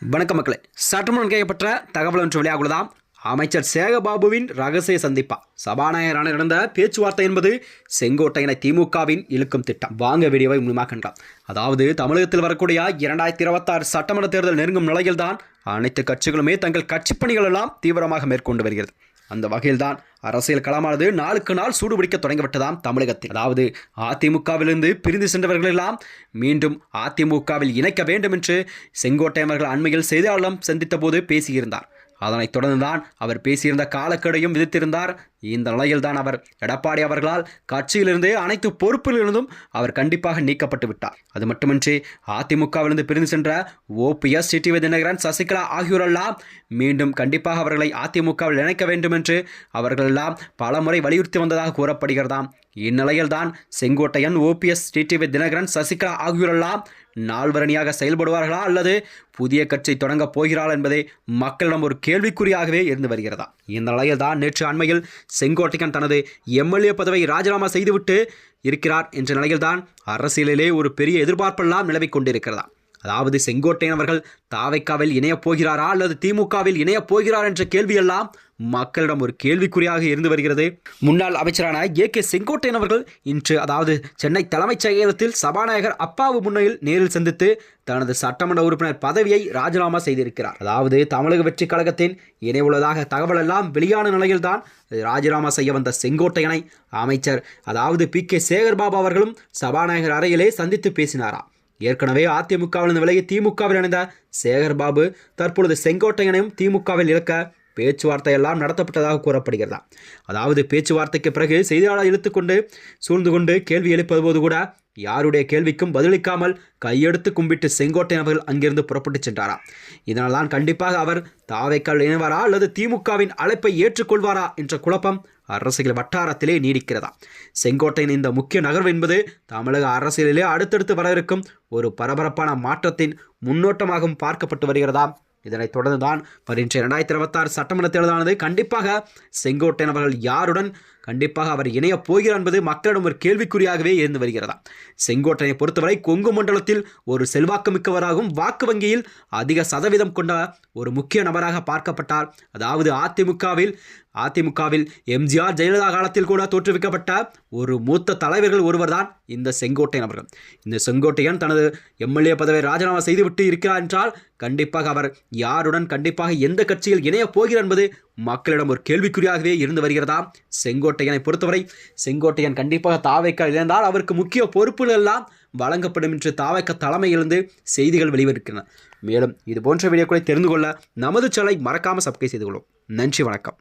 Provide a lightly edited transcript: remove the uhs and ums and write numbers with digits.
வணக்கம் மக்களே. சட்டமன்றம் கேட்கப்பட்ட தகவல் ஒன்று வெளியாகுள்ளதாம். அமைச்சர் சேகர்பாபுவின் ரகசிய சந்திப்பா சபாநாயகரான நடந்த பேச்சுவார்த்தை என்பது செங்கோட்டையனை திமுகவின் இழுக்கும் திட்டம். வாங்க வீடியோவை முழுமையாக கண்டாம். அதாவது தமிழகத்தில் வரக்கூடிய 2026 சட்டமன்ற தேர்தல் நெருங்கும் நிலையில்தான் அனைத்து கட்சிகளுமே தங்கள் கட்சி பணிகள் எல்லாம் தீவிரமாக மேற்கொண்டு வருகிறது. அந்த வகையில்தான் அரசியல் களமானது நாளுக்கு நாள் சூடுபிடிக்க தொடங்கிவிட்டதாம் தமிழகத்தில். அதாவது அதிமுகவிலிருந்து பிரிந்து சென்றவர்கள் எல்லாம் மீண்டும் அதிமுகவில் இணைக்க வேண்டும் என்று செங்கோட்டையன் அவர்கள் அண்மையில் செய்தியாளர்களிடம் சந்தித்த போது பேசியிருந்தார். அதனைத் தொடர்ந்துதான் அவர் பேசியிருந்த காலக்கெடையும் விதித்திருந்தார். இந்த நிலையில்தான் அவர் எடப்பாடி அவர்களால் கட்சியிலிருந்து அனைத்து பொறுப்பிலிருந்தும் அவர் கண்டிப்பாக நீக்கப்பட்டு விட்டார். அது மட்டுமின்றி அதிமுகவிலிருந்து பிரிந்து சென்ற OPS, டிடிவி தினகரன், சசிகலா ஆகியோரெல்லாம் மீண்டும் கண்டிப்பாக அவர்களை அதிமுகவில் இணைக்க வேண்டும் என்று அவர்களெல்லாம் பல முறை வலியுறுத்தி வந்ததாக கூறப்படுகிறதாம். இந்நிலையில்தான் செங்கோட்டையன், OPS, டிடிவி தினகரன், சசிகலா ஆகியோரெல்லாம் நால்வரணியாக செயல்படுவார்களா அல்லது புதிய கட்சி தொடங்க போகிறாள் என்பதே மக்களிடம் ஒரு கேள்விக்குறியாகவே இருந்து வருகிறதா. இந்த நிலையில் தான் நேற்று அண்மையில் செங்கோட்டையன் தனது MLA பதவியை ராஜினாமா செய்துவிட்டு இருக்கிறார் என்ற நிலையில்தான் அரசியலிலே ஒரு பெரிய எதிர்பார்ப்பெல்லாம் நிலவிக் கொண்டிருக்கிறதா. அதாவது செங்கோட்டையன் அவர்கள் தாவைக்காவில் இணையப் போகிறாரா அல்லது திமுகவில் இணையப் போகிறார் என்ற கேள்வியெல்லாம் மக்களிடம் ஒரு கேள்விக்குறியாக இருந்து வருகிறது. முன்னாள் அமைச்சரான AK செங்கோட்டையன் அவர்கள் இன்று அதாவது சென்னை தலைமைச் செயலகத்தில் சபாநாயகர் அப்பாவு முன்னிலையில் நேரில் சந்தித்து தனது சட்டமன்ற உறுப்பினர் பதவியை ராஜினாமா செய்திருக்கிறார். அதாவது தமிழக வெற்றி கழகத்தின் இணைவுள்ளதாக தகவல் எல்லாம் வெளியான நிலையில்தான் ராஜினாமா செய்ய வந்த செங்கோட்டையனை அமைச்சர் அதாவது PK சேகர்பாபு அவர்களும் சபாநாயகர் அறையிலே சந்தித்து பேசினாராம். ஏற்கனவே அதிமுகவில் விலகி திமுகவில் இணைந்த சேகர்பாபு தற்பொழுது செங்கோட்டையனையும் திமுகவில் இழக்க பேச்சுவார்த்தை எல்லாம் நடத்தப்பட்டதாக கூறப்படுகிறதா. அதாவது பேச்சுவார்த்தைக்கு பிறகு செய்தியாளர் இழுத்துக்கொண்டு சூழ்ந்து கொண்டு கேள்வி எழுப்பது போது கூட யாருடைய கேள்விக்கும் பதிலளிக்காமல் கையெடுத்து கும்பிட்டு செங்கோட்டையன் அவர்கள் அங்கிருந்து புறப்பட்டு சென்றாராம். இதனால் தான் கண்டிப்பாக அவர் தாவைக்கால் இணைவாரா அல்லது திமுகவின் அழைப்பை ஏற்றுக்கொள்வாரா என்ற குழப்பம் அரசியல் வட்டாரத்திலே நீடிக்கிறதா. செங்கோட்டையின் இந்த முக்கிய நகர்வு என்பது தமிழக அரசியலிலே அடுத்தடுத்து வர இருக்கும் ஒரு பரபரப்பான மாற்றத்தின் முன்னோட்டமாகவும் பார்க்கப்பட்டு வருகிறதா. இதனைத் தொடர்ந்துதான் வருகின்ற 2026 சட்டமன்ற தேர்தலானது கண்டிப்பாக செங்கோட்டையன் அவர்கள் யாருடன் கண்டிப்பாக அவர் இணையப் போகிறார் என்பது மக்களிடம் ஒரு கேள்விக்குறியாகவே இருந்து வருகிறதா. செங்கோட்டையை பொறுத்தவரை கொங்கு மண்டலத்தில் ஒரு செல்வாக்கு மிக்கவராகவும் வாக்கு வங்கியில் அதிக சதவீதம் கொண்ட ஒரு முக்கிய நபராக பார்க்கப்பட்டார். அதாவது அதிமுகவில் MGR ஜெயலலிதா காலத்தில் கூட தோற்றுவிக்கப்பட்ட ஒரு மூத்த தலைவர்கள் ஒருவர் தான் இந்த செங்கோட்டையன் அவர்கள். இந்த செங்கோட்டையன் தனது MLA பதவியை ராஜினாமா செய்துவிட்டு இருக்கிறார் என்றால் கண்டிப்பாக அவர் யாருடன் கண்டிப்பாக எந்த கட்சியில் இணையப் போகிறார் என்பது மக்களிடம் ஒரு கேள்விக்குறியாகவே இருந்து வருகிறதா. செங்கோட்டையனை பொறுத்தவரை செங்கோட்டையன் கண்டிப்பாக தாவைக்க இழந்தால் அவருக்கு முக்கிய பொறுப்புகள் எல்லாம் வழங்கப்படும் என்று தாவைக்க தலைமையிலிருந்து செய்திகள் வெளிவருகின்றன. மேலும் இது போன்ற வீடியோக்களை தெரிந்து கொள்ள நமது சேனலை மறக்காமல் சப்ஸ்கிரைப் செய்து கொள்ளும். நன்றி, வணக்கம்.